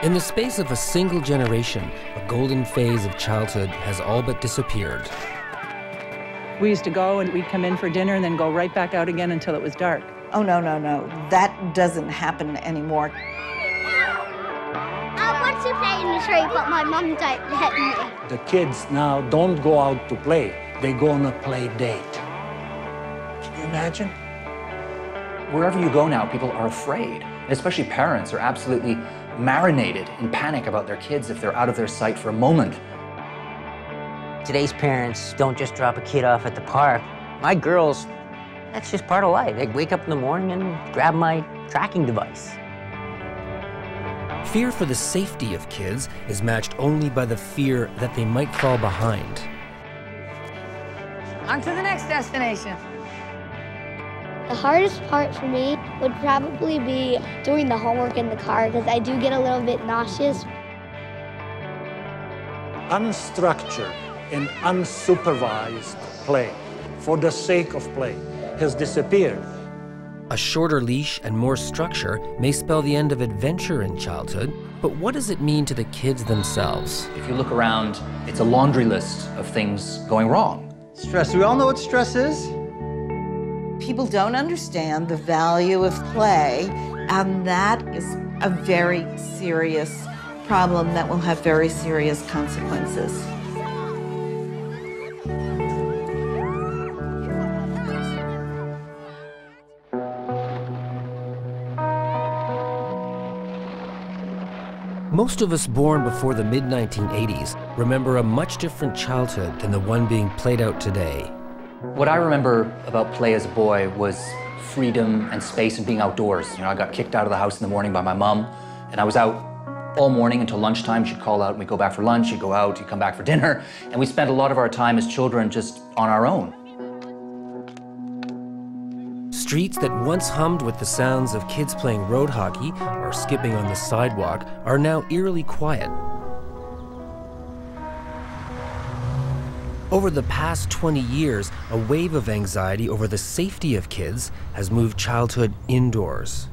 In the space of a single generation, a golden phase of childhood has all but disappeared. We used to go and we'd come in for dinner and then go right back out again until it was dark. Oh, no, no, no. That doesn't happen anymore. I want to play in the street, but my mum don't let me. The kids now don't go out to play. They go on a play date. Can you imagine? Wherever you go now, people are afraid. And especially parents are absolutely marinated in panic about their kids if they're out of their sight for a moment. Today's parents don't just drop a kid off at the park. My girls, that's just part of life. They wake up in the morning and grab my tracking device. Fear for the safety of kids is matched only by the fear that they might fall behind. On to the next destination. The hardest part for me would probably be doing the homework in the car because I do get a little bit nauseous. Unstructured and unsupervised play, for the sake of play, has disappeared. A shorter leash and more structure may spell the end of adventure in childhood, but what does it mean to the kids themselves? If you look around, it's a laundry list of things going wrong. Stress. We all know what stress is. People don't understand the value of play, and that is a very serious problem that will have very serious consequences. Most of us born before the mid-1980s remember a much different childhood than the one being played out today. What I remember about play as a boy was freedom and space and being outdoors. You know, I got kicked out of the house in the morning by my mom, and I was out all morning until lunchtime. She'd call out and we'd go back for lunch, she'd go out, she'd come back for dinner, and we spent a lot of our time as children just on our own. Streets that once hummed with the sounds of kids playing road hockey or skipping on the sidewalk are now eerily quiet. Over the past 20 years, a wave of anxiety over the safety of kids has moved childhood indoors.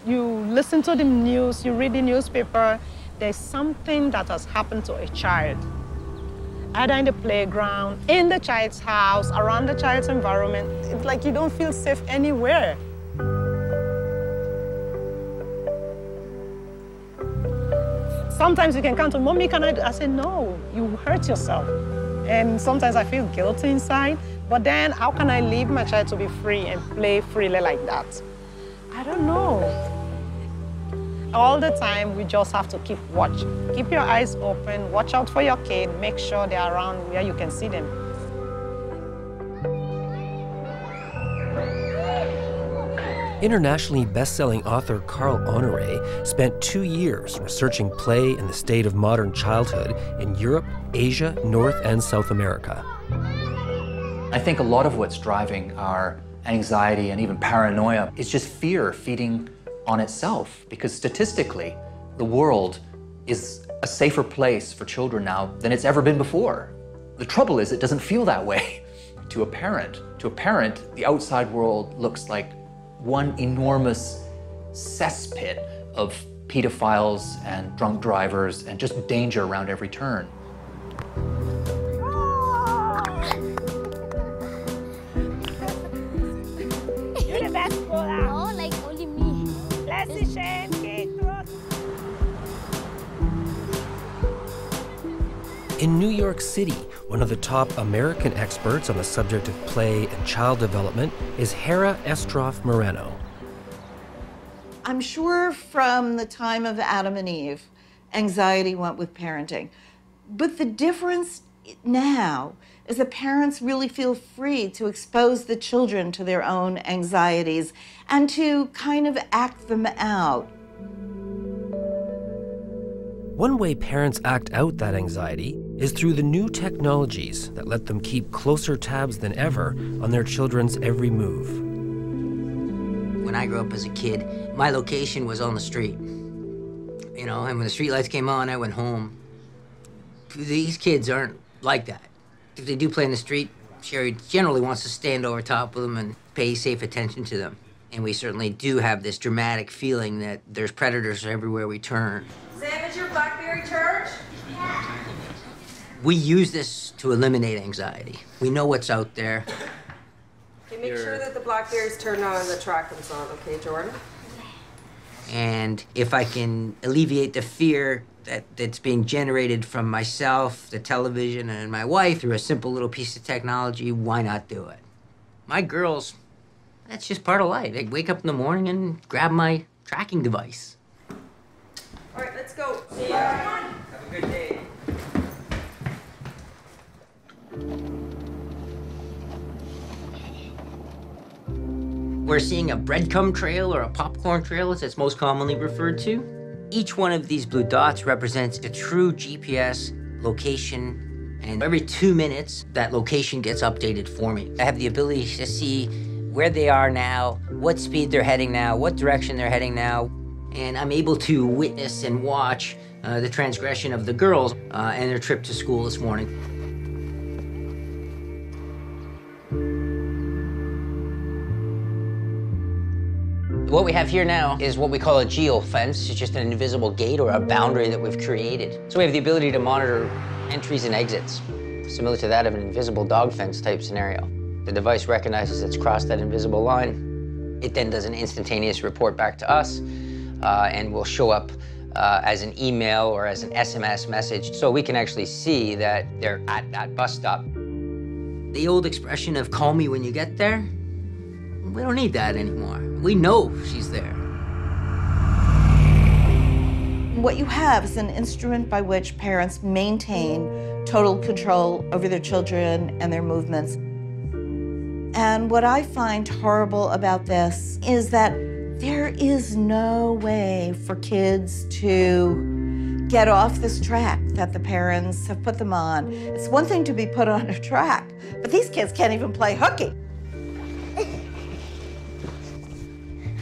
You listen to the news, you read the newspaper, there's something that has happened to a child. Either in the playground, in the child's house, around the child's environment. It's like you don't feel safe anywhere. Sometimes you can come to, Mommy, can I say, no, you hurt yourself. And sometimes I feel guilty inside, but then how can I leave my child to be free and play freely like that? I don't know. All the time, we just have to keep watch. Keep your eyes open, watch out for your kid, make sure they're around where you can see them. Internationally best-selling author Carl Honoré spent 2 years researching play and the state of modern childhood in Europe, Asia, North and South America. I think a lot of what's driving our anxiety and even paranoia is just fear feeding on itself, because statistically, the world is a safer place for children now than it's ever been before. The trouble is, it doesn't feel that way to a parent. To a parent, the outside world looks like one enormous cesspit of pedophiles and drunk drivers and just danger around every turn. You're the best bowler. No, like only me. Let's shame, kick, throw. In New York City, one of the top American experts on the subject of play and child development is Hera Estroff Moreno. I'm sure from the time of Adam and Eve, anxiety went with parenting. But the difference now is that parents really feel free to expose the children to their own anxieties and to kind of act them out. One way parents act out that anxiety is through the new technologies that let them keep closer tabs than ever on their children's every move. When I grew up as a kid, my location was on the street. You know, and when the street lights came on, I went home. These kids aren't like that. If they do play in the street, Sherry generally wants to stand over top of them and pay safe attention to them. And we certainly do have this dramatic feeling that there's predators everywhere we turn. Sam, is your Blackberry church? We use this to eliminate anxiety. We know what's out there. Okay, make sure that the Blackberry's turned on and the track comes on, okay, Jordan? And if I can alleviate the fear that's being generated from myself, the television, and my wife through a simple little piece of technology, why not do it? My girls, that's just part of life. They wake up in the morning and grab my tracking device. All right, let's go. See ya. Have a good day. We're seeing a breadcrumb trail or a popcorn trail, as it's most commonly referred to. Each one of these blue dots represents a true GPS location, and every 2 minutes, that location gets updated for me. I have the ability to see where they are now, what speed they're heading now, what direction they're heading now, and I'm able to witness and watch the transgression of the girls and their trip to school this morning. What we have here now is what we call a geofence. It's just an invisible gate or a boundary that we've created. So we have the ability to monitor entries and exits, similar to that of an invisible dog fence type scenario. The device recognizes it's crossed that invisible line. It then does an instantaneous report back to us and will show up as an email or as an SMS message, so we can actually see that they're at that bus stop. The old expression of call me when you get there, we don't need that anymore. We know she's there. What you have is an instrument by which parents maintain total control over their children and their movements. And what I find horrible about this is that there is no way for kids to get off this track that the parents have put them on. It's one thing to be put on a track, but these kids can't even play hooky.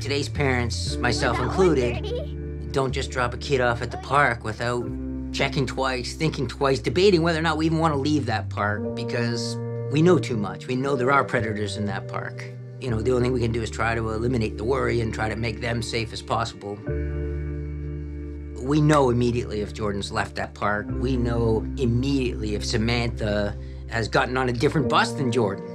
Today's parents, myself included, don't just drop a kid off at the park without checking twice, thinking twice, debating whether or not we even want to leave that park because we know too much. We know there are predators in that park. You know, the only thing we can do is try to eliminate the worry and try to make them safe as possible. We know immediately if Jordan's left that park. We know immediately if Samantha has gotten on a different bus than Jordan.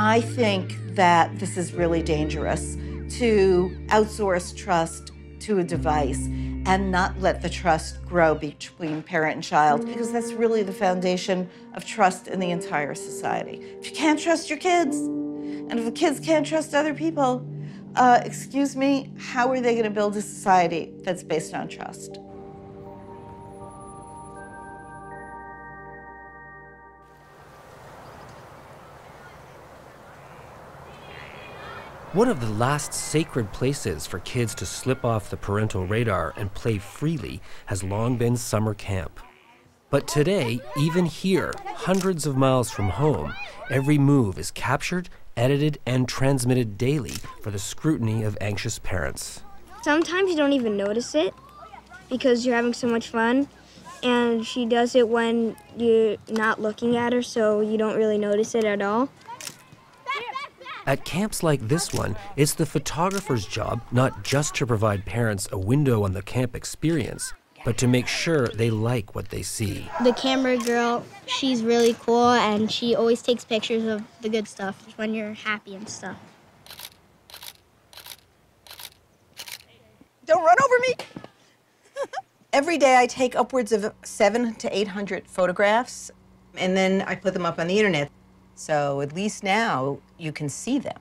I think that this is really dangerous, to outsource trust to a device and not let the trust grow between parent and child, because that's really the foundation of trust in the entire society. If you can't trust your kids, and if the kids can't trust other people, excuse me, how are they going to build a society that's based on trust? One of the last sacred places for kids to slip off the parental radar and play freely has long been summer camp. But today, even here, hundreds of miles from home, every move is captured, edited, and transmitted daily for the scrutiny of anxious parents. Sometimes you don't even notice it because you're having so much fun, and she does it when you're not looking at her, so you don't really notice it at all. At camps like this one, it's the photographer's job not just to provide parents a window on the camp experience, but to make sure they like what they see. The camera girl, she's really cool, and she always takes pictures of the good stuff when you're happy and stuff. Don't run over me! Every day I take upwards of 700 to 800 photographs, and then I put them up on the internet. So at least now you can see them.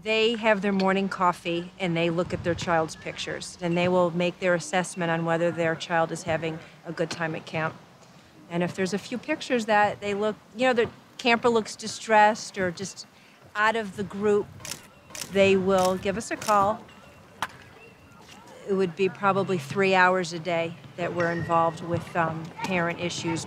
They have their morning coffee and they look at their child's pictures, and they will make their assessment on whether their child is having a good time at camp. And if there's a few pictures that they look, you know, the camper looks distressed or just out of the group, they will give us a call. It would be probably 3 hours a day that we're involved with parent issues.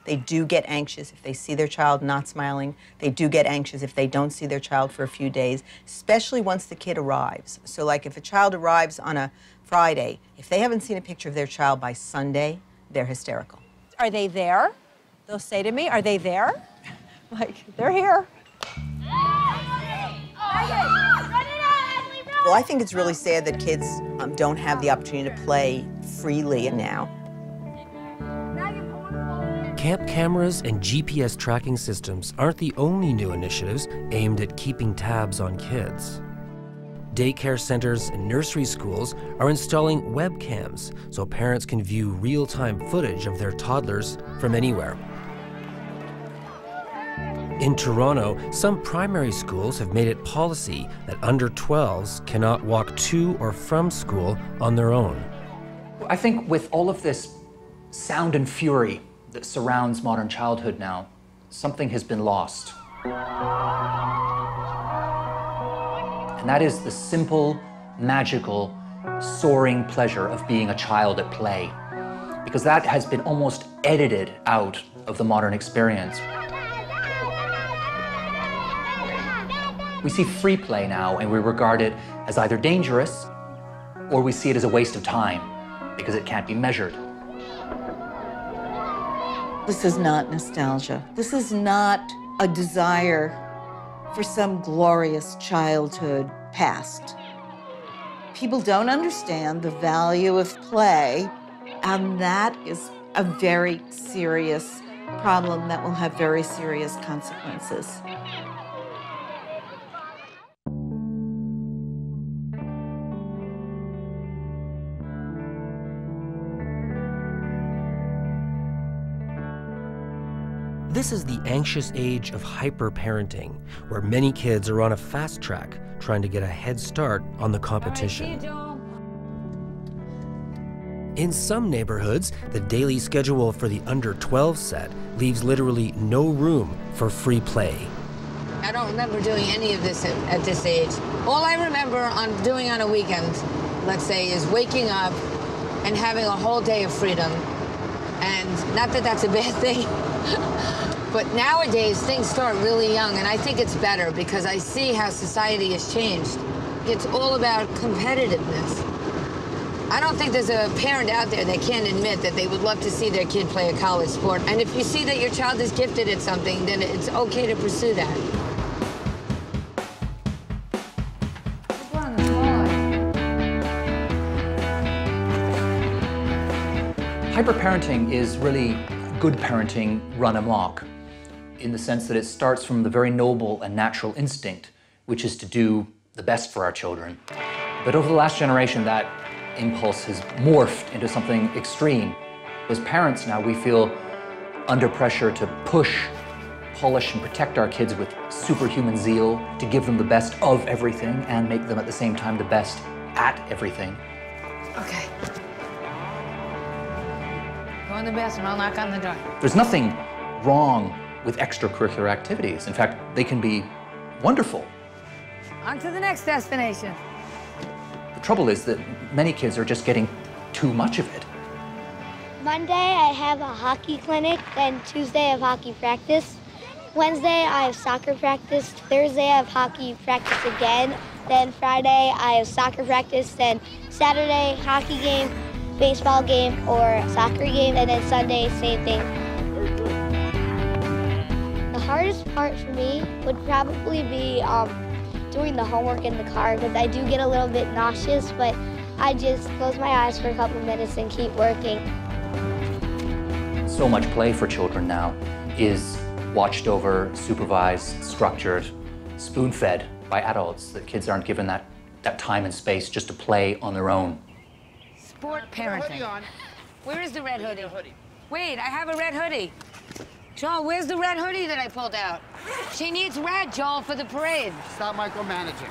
They do get anxious if they see their child not smiling. They do get anxious if they don't see their child for a few days, especially once the kid arrives. So like if a child arrives on a Friday, if they haven't seen a picture of their child by Sunday, they're hysterical. Are they there? They'll say to me, are they there? Like, they're here. Well, I think it's really sad that kids don't have the opportunity to play freely now. Camp cameras and GPS tracking systems aren't the only new initiatives aimed at keeping tabs on kids. Daycare centers and nursery schools are installing webcams so parents can view real-time footage of their toddlers from anywhere. In Toronto, some primary schools have made it policy that under 12s cannot walk to or from school on their own. I think with all of this sound and fury that surrounds modern childhood now, something has been lost. And that is the simple, magical, soaring pleasure of being a child at play. Because that has been almost edited out of the modern experience. We see free play now and we regard it as either dangerous or we see it as a waste of time because it can't be measured. This is not nostalgia. This is not a desire for some glorious childhood past. People don't understand the value of play, and that is a very serious problem that will have very serious consequences. This is the anxious age of hyper-parenting, where many kids are on a fast track trying to get a head start on the competition. In some neighborhoods, the daily schedule for the under 12 set leaves literally no room for free play. I don't remember doing any of this at this age. All I remember doing on a weekend, let's say, is waking up and having a whole day of freedom. And not that that's a bad thing. But nowadays, things start really young, and I think it's better because I see how society has changed. It's all about competitiveness. I don't think there's a parent out there that can't admit that they would love to see their kid play a college sport. And if you see that your child is gifted at something, then it's okay to pursue that. Hyperparenting is really good parenting run amok, in the sense that it starts from the very noble and natural instinct, which is to do the best for our children. But over the last generation, that impulse has morphed into something extreme. As parents now, we feel under pressure to push, polish, and protect our kids with superhuman zeal, to give them the best of everything and make them at the same time the best at everything. Okay. Go in the bathroom, I'll knock on the door. There's nothing wrong with extracurricular activities. In fact, they can be wonderful. On to the next destination. The trouble is that many kids are just getting too much of it. Monday, I have a hockey clinic, then Tuesday, I have hockey practice. Wednesday, I have soccer practice. Thursday, I have hockey practice again. Then Friday, I have soccer practice. Then Saturday, hockey game, baseball game, or soccer game. And then Sunday, same thing. The hardest part for me would probably be doing the homework in the car, because I do get a little bit nauseous, but I just close my eyes for a couple minutes and keep working. So much play for children now is watched over, supervised, structured, spoon-fed by adults, that kids aren't given that time and space just to play on their own. Sport parenting. Where is the red hoodie? Wait, I have a red hoodie. Joel, where's the red hoodie that I pulled out? She needs red, Joel, for the parade. Stop micromanaging.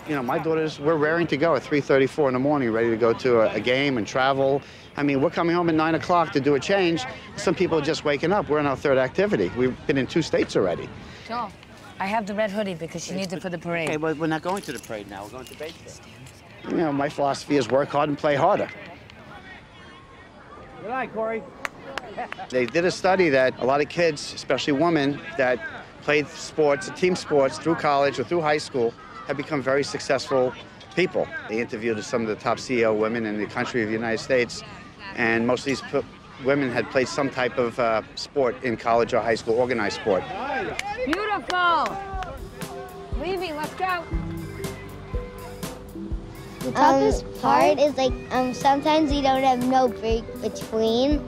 You know, my daughters, we're raring to go at 3:34 in the morning, ready to go to a game and travel. I mean, we're coming home at 9 o'clock to do a change. Some people are just waking up. We're in our third activity. We've been in 2 states already. Joel, I have the red hoodie because she needs it for the parade. Okay, but we're not going to the parade now. We're going to baseball. You know, my philosophy is work hard and play harder. Good night, Corey. They did a study that a lot of kids, especially women, that played sports, team sports through college or through high school, have become very successful people. They interviewed some of the top CEO women in the country of the United States, and most of these women had played some type of sport in college or high school, organized sport. Beautiful. Leaving, let's go. The toughest part is like sometimes you don't have no break between.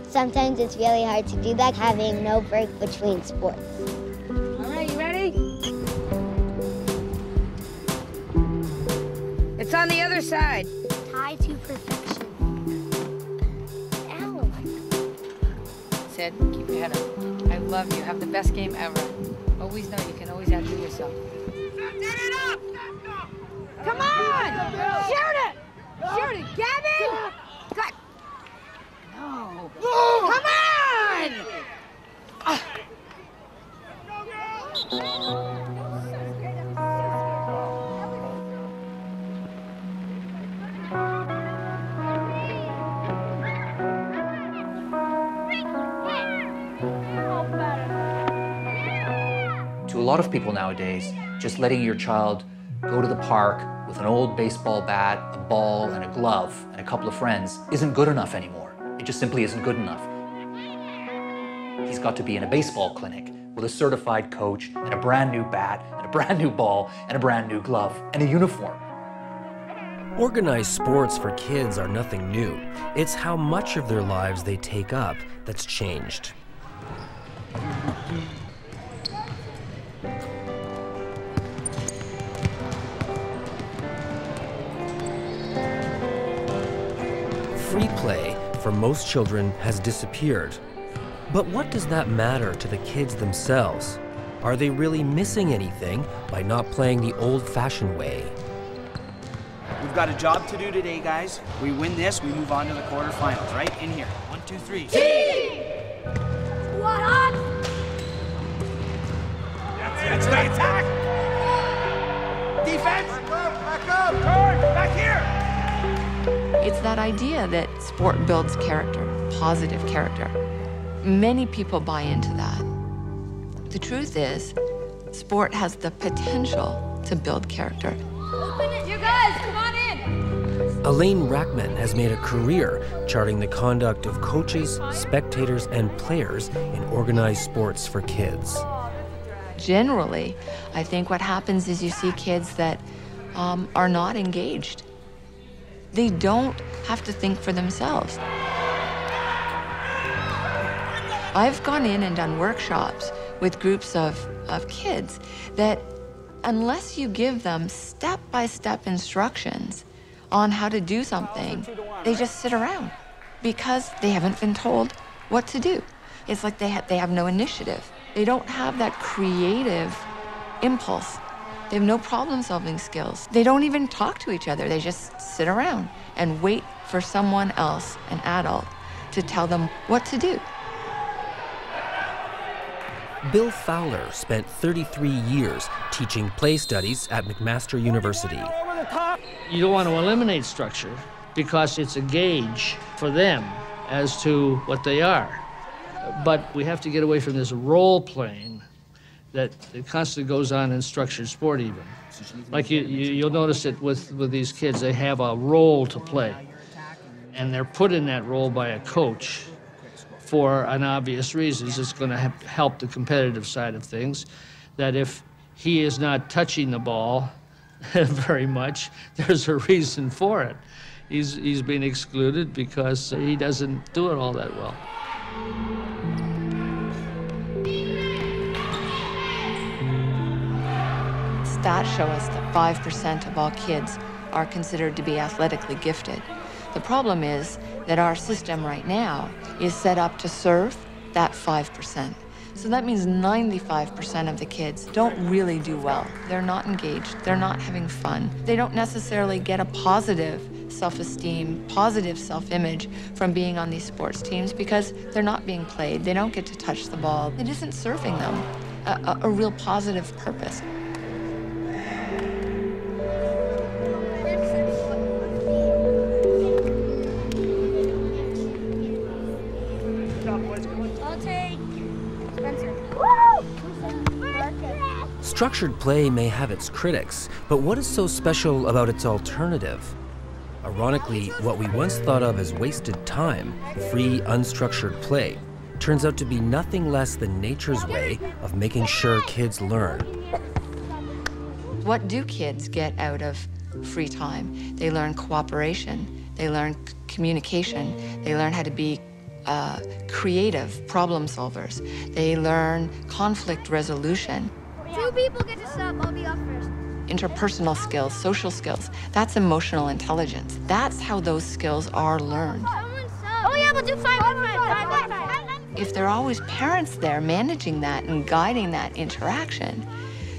Sometimes it's really hard to do that, having no break between sports. All right, you ready? It's on the other side. Tie to perfection. Ow. Sid, keep your head up. I love you. Have the best game ever. Always know you can always outdo yourself. Come on! Shoot it! Shoot it, Gavin! Good. No. Come on! To a lot of people nowadays, just letting your child go to the park with an old baseball bat, a ball, and a glove, and a couple of friends isn't good enough anymore. It just simply isn't good enough. He's got to be in a baseball clinic with a certified coach and a brand new bat, and a brand new ball, and a brand new glove, and a uniform. Organized sports for kids are nothing new. It's how much of their lives they take up that's changed. Free play for most children has disappeared. But what does that matter to the kids themselves? Are they really missing anything by not playing the old-fashioned way? We've got a job to do today, guys. We win this, we move on to the quarterfinals, right? In here. 1, 2, 3. Team! What up? That's the attack! Defense! Back up! Turn! Back here! It's that idea that sport builds character, positive character. Many people buy into that. The truth is, sport has the potential to build character. You guys, come on in! Elaine Rackman has made a career charting the conduct of coaches, spectators, and players in organized sports for kids. Generally, I think what happens is you see kids that are not engaged. They don't have to think for themselves. I've gone in and done workshops with groups of kids that unless you give them step-by-step instructions on how to do something, they just sit around because they haven't been told what to do. It's like they have no initiative. They don't have that creative impulse. They have no problem-solving skills. They don't even talk to each other. They just sit around and wait for someone else, an adult, to tell them what to do. Bill Fowler spent 33 years teaching play studies at McMaster University. You don't want to eliminate structure because it's a gauge for them as to what they are. But we have to get away from this role playing that it constantly goes on in structured sport even. Like you'll notice it with these kids, they have a role to play. And they're put in that role by a coach for an obvious reasons. It's going to help the competitive side of things, that if he is not touching the ball very much, there's a reason for it. He's been excluded because he doesn't do it all that well. Stats show us that 5% of all kids are considered to be athletically gifted. The problem is that our system right now is set up to serve that 5%. So that means 95% of the kids don't really do well. They're not engaged, they're not having fun. They don't necessarily get a positive self-esteem, positive self-image from being on these sports teams because they're not being played, they don't get to touch the ball. It isn't serving them a real positive purpose. Structured play may have its critics, but what is so special about its alternative? A Ironically, what we once thought of as wasted time, free, unstructured play, turns out to be nothing less than nature's way of making sure kids learn. What do kids get out of free time? They learn cooperation, they learn communication, they learn how to be creative problem solvers, they learn conflict resolution. 2 people get to stop, I'll be off first. Interpersonal skills, social skills, that's emotional intelligence. That's how those skills are learned. Oh yeah, we'll do 5. If there are always parents there managing that and guiding that interaction,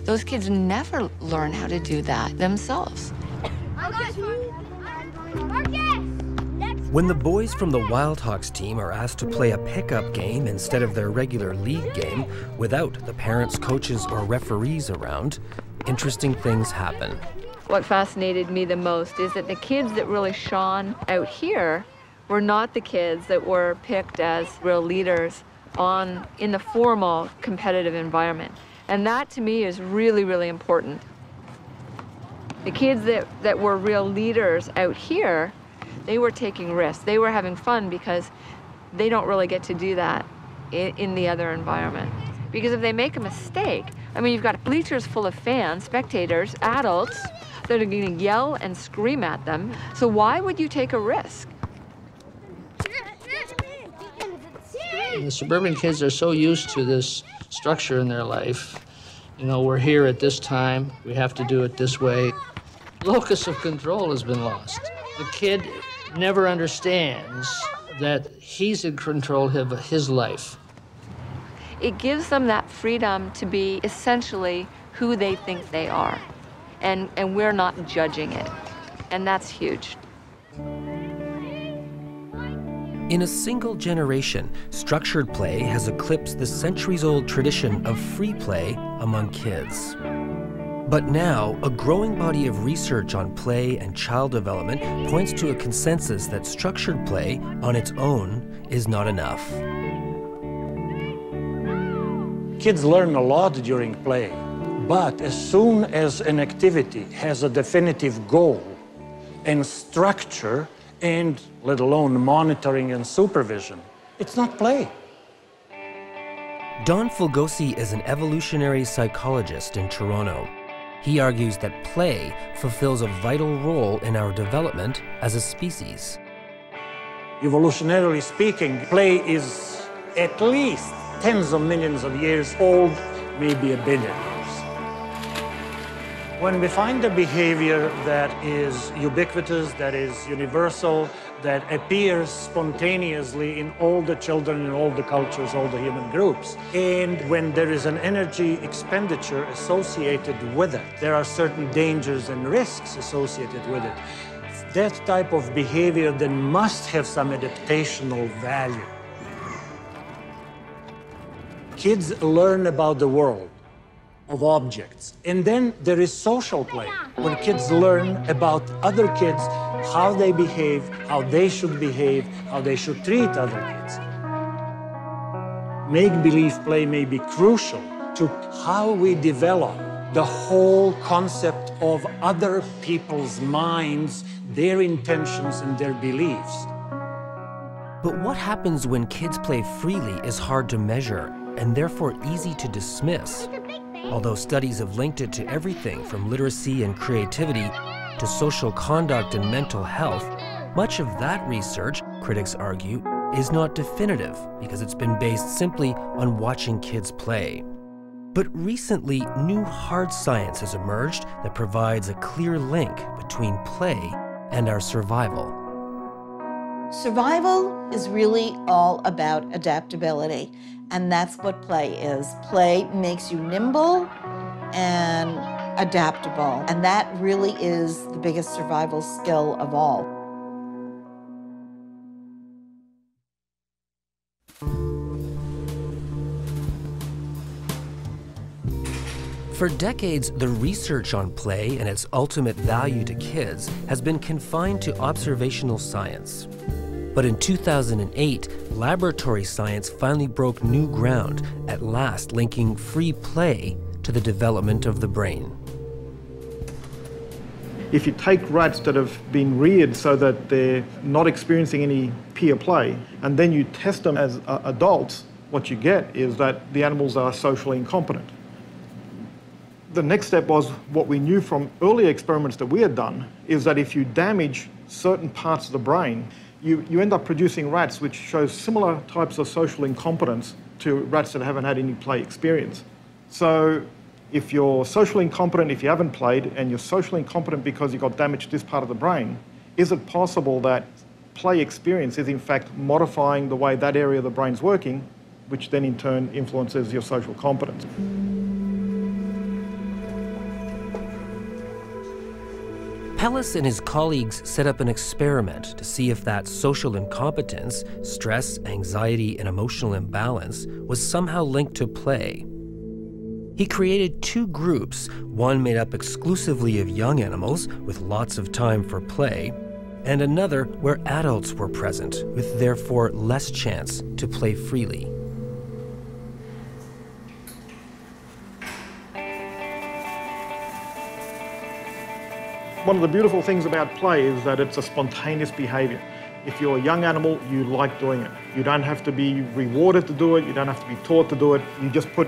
those kids never learn how to do that themselves. When the boys from the Wildhawks team are asked to play a pickup game instead of their regular league game without the parents, coaches, or referees around, interesting things happen. What fascinated me the most is that the kids that really shone out here were not the kids that were picked as real leaders in the formal competitive environment. And that to me is really, really important. The kids that were real leaders out here, they were taking risks. They were having fun because they don't really get to do that in the other environment. Because if they make a mistake, I mean, you've got bleachers full of fans, spectators, adults that are going to yell and scream at them. So why would you take a risk? The suburban kids are so used to this structure in their life. You know, we're here at this time, we have to do it this way. Locus of control has been lost. The kid never understands that he's in control of his life. It gives them that freedom to be essentially who they think they are. And we're not judging it. And that's huge. In a single generation, structured play has eclipsed the centuries-old tradition of free play among kids. But now, a growing body of research on play and child development points to a consensus that structured play on its own is not enough. Kids learn a lot during play, but as soon as an activity has a definitive goal and structure, and let alone monitoring and supervision, it's not play. Don Fulgosi is an evolutionary psychologist in Toronto. He argues that play fulfills a vital role in our development as a species. Evolutionarily speaking, play is at least tens of millions of years old, maybe a billion years. When we find a behavior that is ubiquitous, that is universal, that appears spontaneously in all the children, in all the cultures, all the human groups, and when there is an energy expenditure associated with it, there are certain dangers and risks associated with it. That type of behavior then must have some adaptational value. Kids learn about the world of objects. And then there is social play, where kids learn about other kids, how they behave, how they should behave, how they should treat other kids. Make-believe play may be crucial to how we develop the whole concept of other people's minds, their intentions and their beliefs. But what happens when kids play freely is hard to measure and therefore easy to dismiss. Although studies have linked it to everything from literacy and creativity to social conduct and mental health, much of that research, critics argue, is not definitive because it's been based simply on watching kids play. But recently, new hard science has emerged that provides a clear link between play and our survival. Survival is really all about adaptability, and that's what play is. Play makes you nimble and adaptable, and that really is the biggest survival skill of all. For decades, the research on play and its ultimate value to kids has been confined to observational science. But in 2008, laboratory science finally broke new ground, at last linking free play to the development of the brain. If you take rats that have been reared so that they're not experiencing any peer play, and then you test them as adults, what you get is that the animals are socially incompetent. The next step was what we knew from earlier experiments that we had done, is that if you damage certain parts of the brain, you end up producing rats which show similar types of social incompetence to rats that haven't had any play experience. So if you're socially incompetent if you haven't played, and you're socially incompetent because you got damage to this part of the brain, is it possible that play experience is in fact modifying the way that area of the brain's working, which then in turn influences your social competence? Pellis and his colleagues set up an experiment to see if that social incompetence, stress, anxiety, and emotional imbalance was somehow linked to play. He created two groups, one made up exclusively of young animals with lots of time for play, and another where adults were present with therefore less chance to play freely. One of the beautiful things about play is that it's a spontaneous behavior. If you're a young animal, you like doing it. You don't have to be rewarded to do it, you don't have to be taught to do it. You just put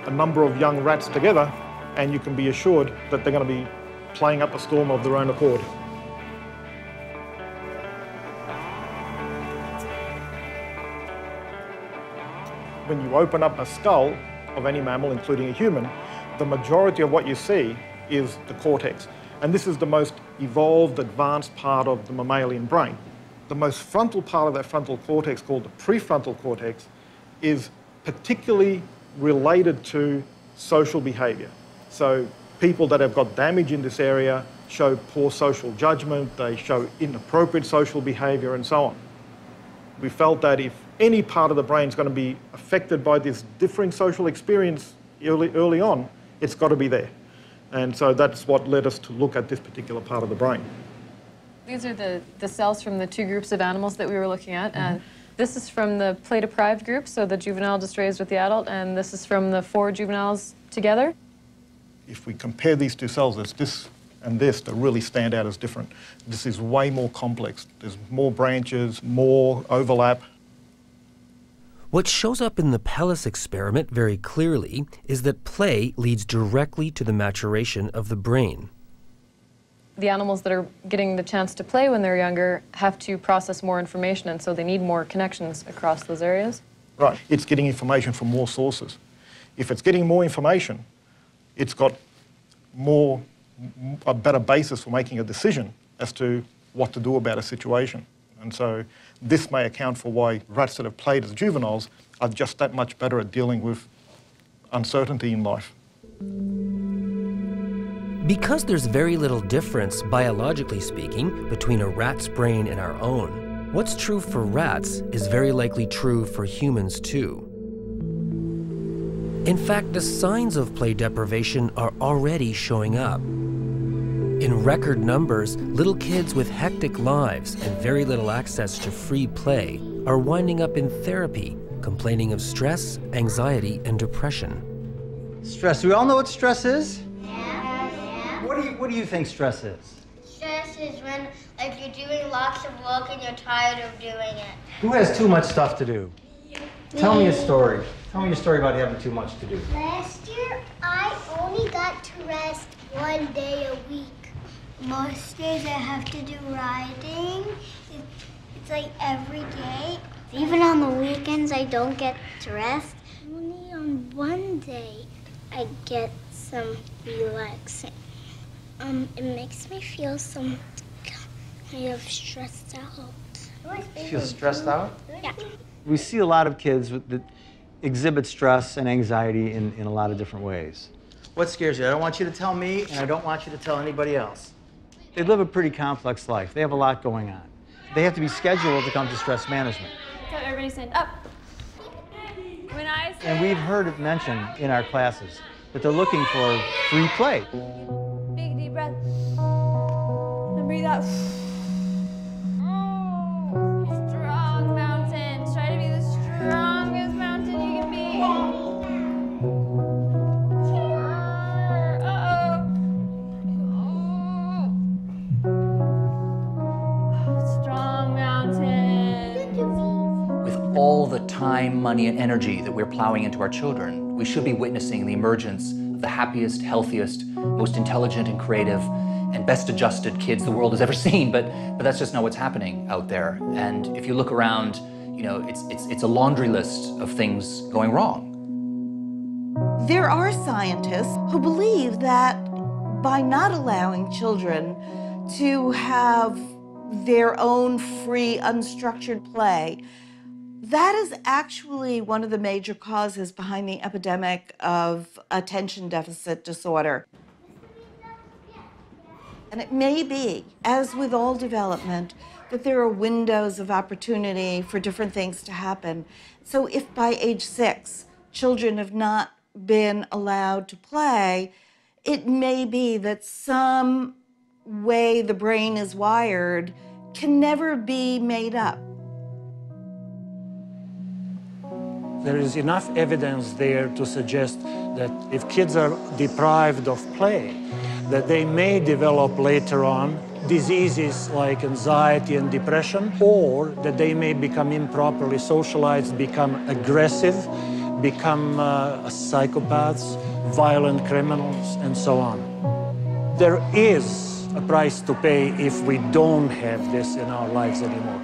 a number of young rats together and you can be assured that they're going to be playing up a storm of their own accord. When you open up a skull of any mammal, including a human, the majority of what you see is the cortex. And this is the most evolved, advanced part of the mammalian brain. The most frontal part of that frontal cortex, called the prefrontal cortex, is particularly related to social behavior. So people that have got damage in this area show poor social judgment, they show inappropriate social behavior, and so on. We felt that if any part of the brain is going to be affected by this differing social experience early on, it's got to be there. And so that's what led us to look at this particular part of the brain. These are the cells from the two groups of animals that we were looking at. This is from the play-deprived group, so the juvenile just raised with the adult, and this is from the 4 juveniles together. If we compare these two cells, there's this and this that really stand out as different. This is way more complex. There's more branches, more overlap. What shows up in the Pellis experiment very clearly is that play leads directly to the maturation of the brain. The animals that are getting the chance to play when they're younger have to process more information, and so they need more connections across those areas. Right, it's getting information from more sources. If it's getting more information, it's got a better basis for making a decision as to what to do about a situation. And so this may account for why rats that have played as juveniles are just that much better at dealing with uncertainty in life. Because there's very little difference, biologically speaking, between a rat's brain and our own, what's true for rats is very likely true for humans too. In fact, the signs of play deprivation are already showing up. In record numbers, little kids with hectic lives and very little access to free play are winding up in therapy, complaining of stress, anxiety, and depression. Stress. Do we all know what stress is? Yeah. What do you think stress is? Stress is when, like, you're doing lots of work and you're tired of doing it. Who has too much stuff to do? Tell me a story. Tell me your story about having too much to do. Last year, I only got to rest 1 day a week. Most days I have to do riding. It's like every day. Even on the weekends, I don't get to rest. Only on one day, I get some relaxing. It makes me feel some kind of stressed out. You feel stressed out? Yeah. We see a lot of kids that exhibit stress and anxiety in a lot of different ways. What scares you? I don't want you to tell me, and I don't want you to tell anybody else. They live a pretty complex life. They have a lot going on. They have to be scheduled to come to stress management. So everybody stand up. When I say... And we've heard it mentioned in our classes that they're looking for free play. Big deep breath. And breathe out. Strong mountain. Try to be the strongest mountain you can be. money, and energy that we're plowing into our children, we should be witnessing the emergence of the happiest, healthiest, most intelligent and creative and best adjusted kids the world has ever seen, but that's just not what's happening out there. And if you look around, you know, it's a laundry list of things going wrong. There are scientists who believe that by not allowing children to have their own free, unstructured play, that is actually one of the major causes behind the epidemic of attention deficit disorder. And it may be, as with all development, that there are windows of opportunity for different things to happen. So if by age 6, children have not been allowed to play, it may be that some way the brain is wired can never be made up. There is enough evidence there to suggest that if kids are deprived of play, that they may develop later on diseases like anxiety and depression, or that they may become improperly socialized, become aggressive, become psychopaths, violent criminals, and so on. There is a price to pay if we don't have this in our lives anymore.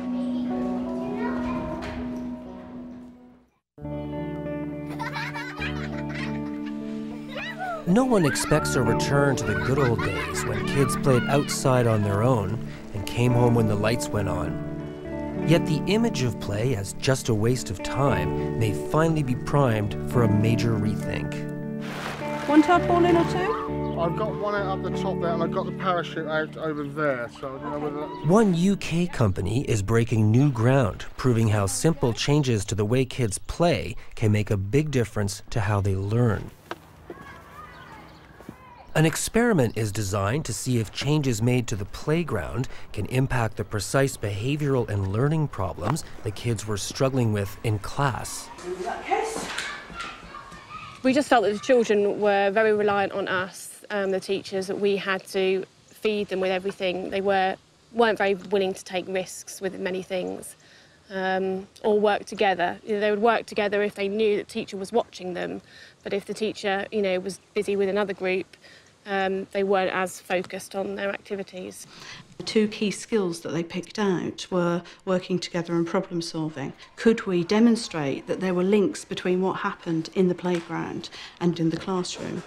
No one expects a return to the good old days when kids played outside on their own and came home when the lights went on. Yet the image of play as just a waste of time may finally be primed for a major rethink. One tadpole in or two? I've got one out up the top there and I've got the parachute out over there, so I don't know whether that's... One UK company is breaking new ground, proving how simple changes to the way kids play can make a big difference to how they learn. An experiment is designed to see if changes made to the playground can impact the precise behavioral and learning problems the kids were struggling with in class. We just felt that the children were very reliant on us, the teachers, that we had to feed them with everything. They weren't very willing to take risks with many things or work together. You know, they would work together if they knew that the teacher was watching them, but if the teacher, you know, was busy with another group, they weren't as focused on their activities. The two key skills that they picked out were working together and problem solving. Could we demonstrate that there were links between what happened in the playground and in the classroom?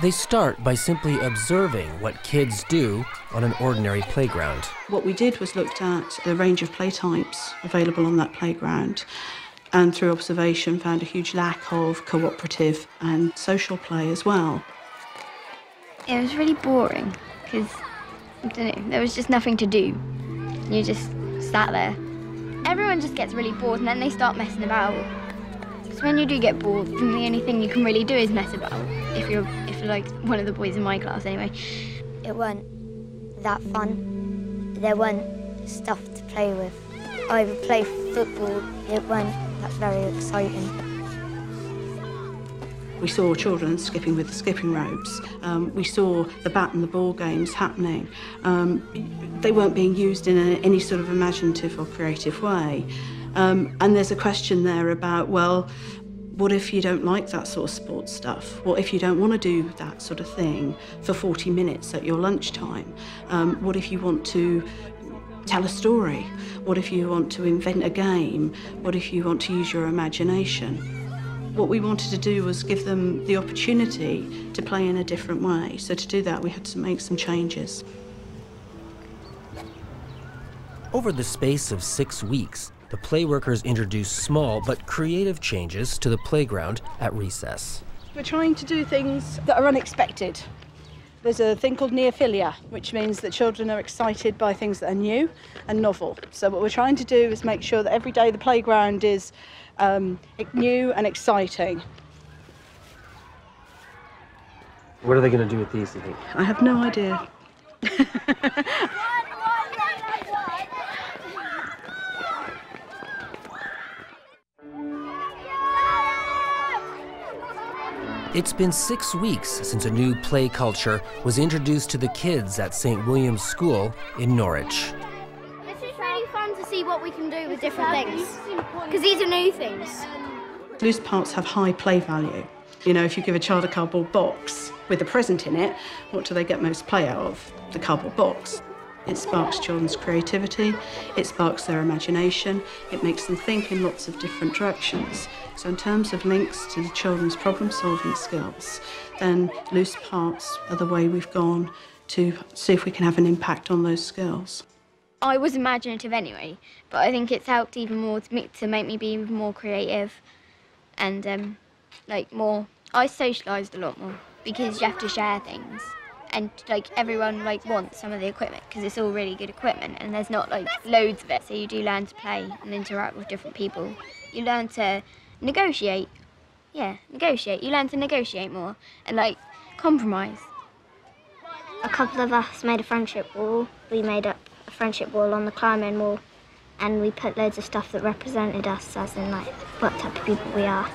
They start by simply observing what kids do on an ordinary playground. What we did was looked at the range of play types available on that playground, and through observation found a huge lack of cooperative and social play as well. It was really boring because, I don't know, there was just nothing to do. You just sat there. Everyone just gets really bored and then they start messing about. Because when you do get bored, then the only thing you can really do is mess about. If you're like one of the boys in my class anyway. It wasn't that fun. There wasn't stuff to play with. I would play football. It wasn't that very exciting. We saw children skipping with the skipping ropes. We saw the bat and the ball games happening. They weren't being used in any sort of imaginative or creative way. And there's a question there about, well, what if you don't like that sort of sports stuff? What if you don't want to do that sort of thing for 40 minutes at your lunchtime? What if you want to tell a story? What if you want to invent a game? What if you want to use your imagination? What we wanted to do was give them the opportunity to play in a different way. So to do that, we had to make some changes. Over the space of 6 weeks, the playworkers introduced small but creative changes to the playground at recess. We're trying to do things that are unexpected. There's a thing called neophilia, which means that children are excited by things that are new and novel. So what we're trying to do is make sure that every day the playground is new and exciting. What are they going to do with these, you think? I have no idea. It's been 6 weeks since a new play culture was introduced to the kids at St. William's School in Norwich. This is really fun to see what we can do play with different things, because these are new things. Loose parts have high play value. You know, if you give a child a cardboard box with a present in it, what do they get most play out of? The cardboard box. It sparks children's creativity, it sparks their imagination, it makes them think in lots of different directions. So in terms of links to the children's problem-solving skills, then loose parts are the way we've gone to see if we can have an impact on those skills. I was imaginative anyway, but I think it's helped even more to make me be even more creative and like more. I socialised a lot more because you have to share things, and like everyone like wants some of the equipment because it's all really good equipment, and there's not like loads of it. So you do learn to play and interact with different people. You learn to negotiate. Yeah, negotiate. You learn to negotiate more and like compromise. A couple of us made a friendship wall. We made up a friendship wall on the climbing wall, and we put loads of stuff that represented us, as in like what type of people we are.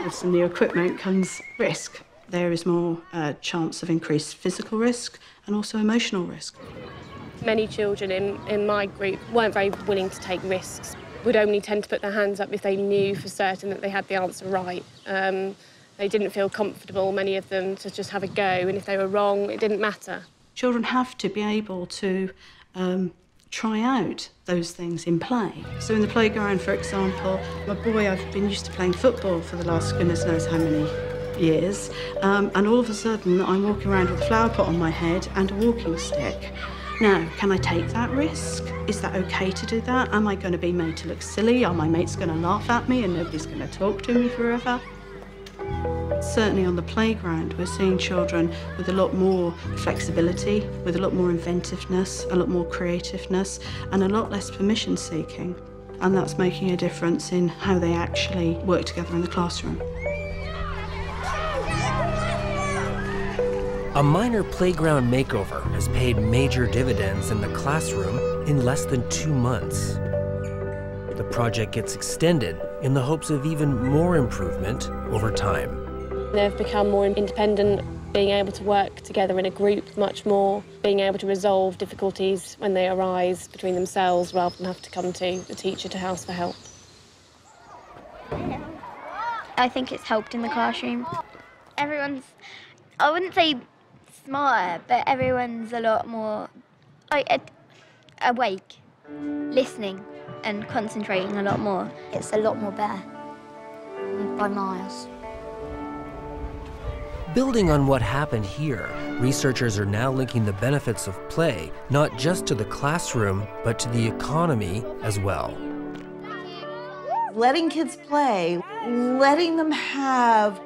With some new equipment comes risk. There is more chance of increased physical risk and also emotional risk. Many children in my group weren't very willing to take risks, would only tend to put their hands up if they knew for certain that they had the answer right. They didn't feel comfortable, many of them, to just have a go, and if they were wrong, it didn't matter. Children have to be able to try out those things in play. So in the playground, for example, my boy, I've been used to playing football for the last goodness knows how many years, and all of a sudden I'm walking around with a flower pot on my head and a walking stick. Now, can I take that risk? Is that okay to do that? Am I going to be made to look silly? Are my mates going to laugh at me and nobody's going to talk to me forever? Certainly on the playground, we're seeing children with a lot more flexibility, with a lot more inventiveness, a lot more creativeness, and a lot less permission seeking. And that's making a difference in how they actually work together in the classroom. A minor playground makeover has paid major dividends in the classroom in less than 2 months. The project gets extended in the hopes of even more improvement over time. They've become more independent, being able to work together in a group much more, being able to resolve difficulties when they arise between themselves rather than have to come to the teacher to ask for help. I think it's helped in the classroom. Everyone's, I wouldn't say smarter, but everyone's a lot more awake, listening and concentrating a lot more. It's a lot more better by miles. Building on what happened here, researchers are now linking the benefits of play not just to the classroom, but to the economy as well. Letting kids play, letting them have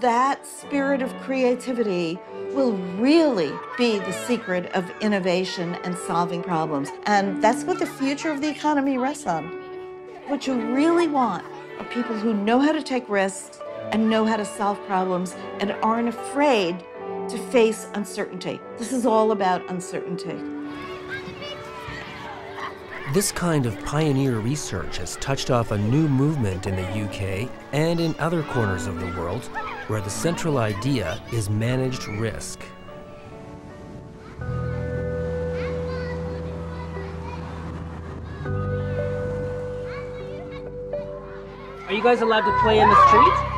that spirit of creativity will really be the secret of innovation and solving problems. And that's what the future of the economy rests on. What you really want are people who know how to take risks and know how to solve problems and aren't afraid to face uncertainty. This is all about uncertainty. This kind of pioneer research has touched off a new movement in the UK and in other corners of the world where the central idea is managed risk. Are you guys allowed to play in the street?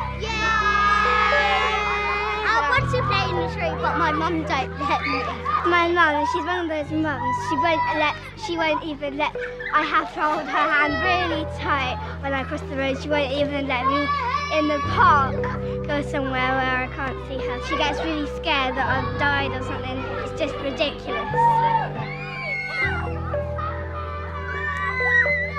I want to play in the street, but my mum don't let me. My mum, she's one of those mums. She won't even let. I have to hold her hand really tight when I cross the road. She won't even let me in the park go somewhere where I can't see her. She gets really scared that I've died or something. It's just ridiculous.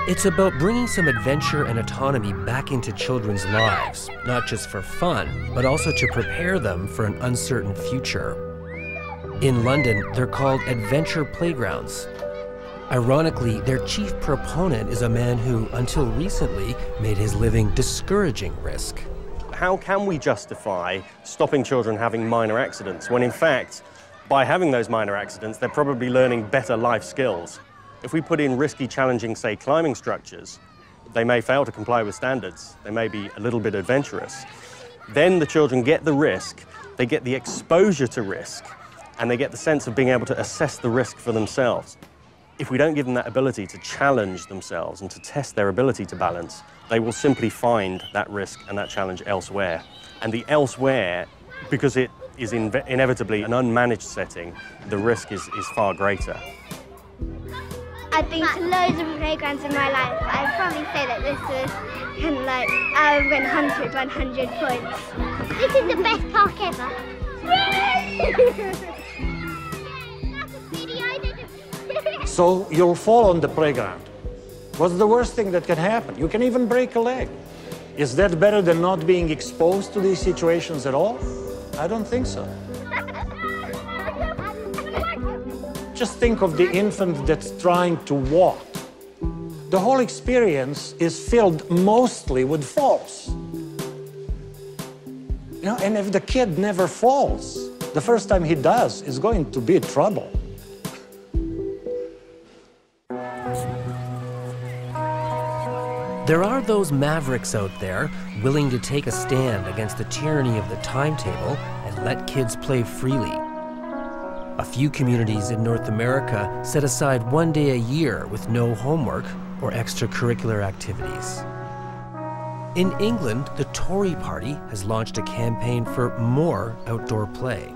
It's about bringing some adventure and autonomy back into children's lives, not just for fun, but also to prepare them for an uncertain future. In London, they're called adventure playgrounds. Ironically, their chief proponent is a man who, until recently, made his living discouraging risk. How can we justify stopping children having minor accidents when, in fact, by having those minor accidents, they're probably learning better life skills? If we put in risky, challenging, say, climbing structures, they may fail to comply with standards. They may be a little bit adventurous. Then the children get the risk, they get the exposure to risk, and they get the sense of being able to assess the risk for themselves. If we don't give them that ability to challenge themselves and to test their ability to balance, they will simply find that risk and that challenge elsewhere. And the elsewhere, because it is inevitably an unmanaged setting, the risk is far greater. I've been to loads of playgrounds in my life, but I'd probably say that this was kind of like out of 100 points. This is the best park ever. So you'll fall on the playground. What's the worst thing that can happen? You can even break a leg. Is that better than not being exposed to these situations at all? I don't think so. Just think of the infant that's trying to walk. The whole experience is filled mostly with falls. You know, and if the kid never falls, the first time he does is going to be trouble. There are those mavericks out there willing to take a stand against the tyranny of the timetable and let kids play freely. A few communities in North America set aside one day a year with no homework or extracurricular activities. In England, the Tory party has launched a campaign for more outdoor play.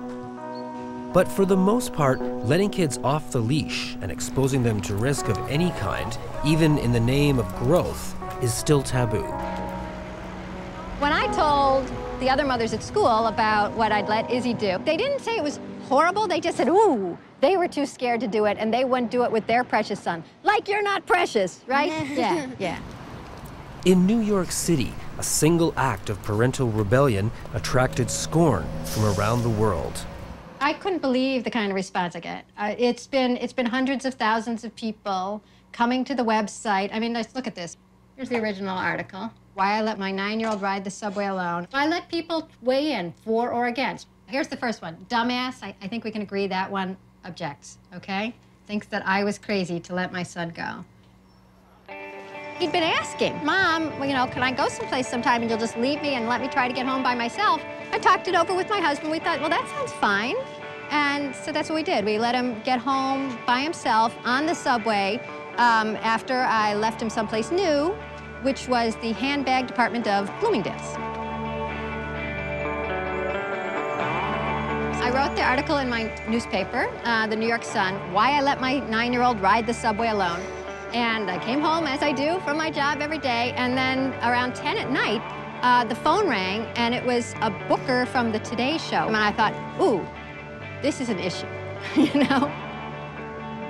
But for the most part, letting kids off the leash and exposing them to risk of any kind, even in the name of growth, is still taboo. When I told the other mothers at school about what I'd let Izzy do, they didn't say it was horrible, they just said, ooh, they were too scared to do it and they wouldn't do it with their precious son. Like you're not precious, right? Yeah. In New York City, a single act of parental rebellion attracted scorn from around the world. I couldn't believe the kind of response I get. It's been hundreds of thousands of people coming to the website. I mean, let's look at this. Here's the original article. Why I let my 9-year-old ride the subway alone. I let people weigh in for or against. Here's the first one. Dumbass, I think we can agree that one objects, okay? Thinks that I was crazy to let my son go. He'd been asking, Mom, well, you know, can I go someplace sometime and you'll just leave me and let me try to get home by myself? I talked it over with my husband. We thought, well, that sounds fine. And so that's what we did. We let him get home by himself on the subway after I left him someplace new, which was the handbag department of Bloomingdale's. I wrote the article in my newspaper, the New York Sun, why I let my 9-year-old ride the subway alone. And I came home, as I do, from my job every day, and then around 10 at night, the phone rang, and it was a booker from the Today Show. And I thought, ooh, this is an issue, you know?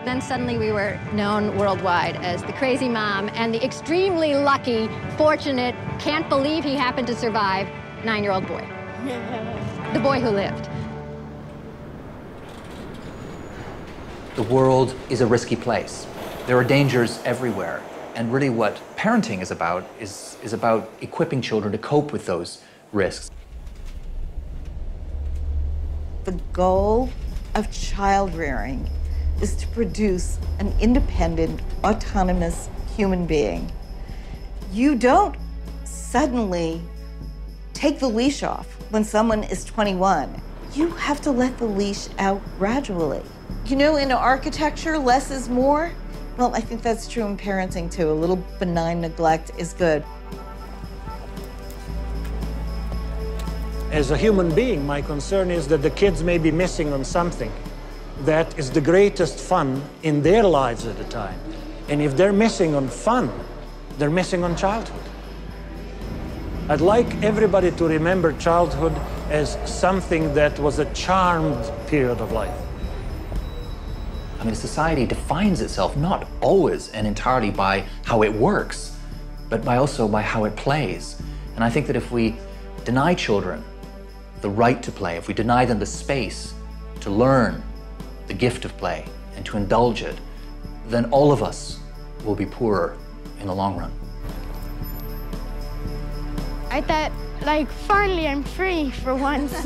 Then suddenly we were known worldwide as the crazy mom and the extremely lucky, fortunate, can't believe he happened to survive 9-year-old boy. The boy who lived. The world is a risky place. There are dangers everywhere. And really what parenting is about equipping children to cope with those risks. The goal of child rearing is to produce an independent, autonomous human being. You don't suddenly take the leash off when someone is 21. You have to let the leash out gradually. You know, in architecture, less is more. Well, I think that's true in parenting too. A little benign neglect is good. As a human being, my concern is that the kids may be missing on something that is the greatest fun in their lives at the time. And if they're missing on fun, they're missing on childhood. I'd like everybody to remember childhood as something that was a charmed period of life. I mean, society defines itself not always and entirely by how it works, but also by how it plays. And I think that if we deny children the right to play, if we deny them the space to learn the gift of play and to indulge it, then all of us will be poorer in the long run. I thought, like, finally I'm free for once.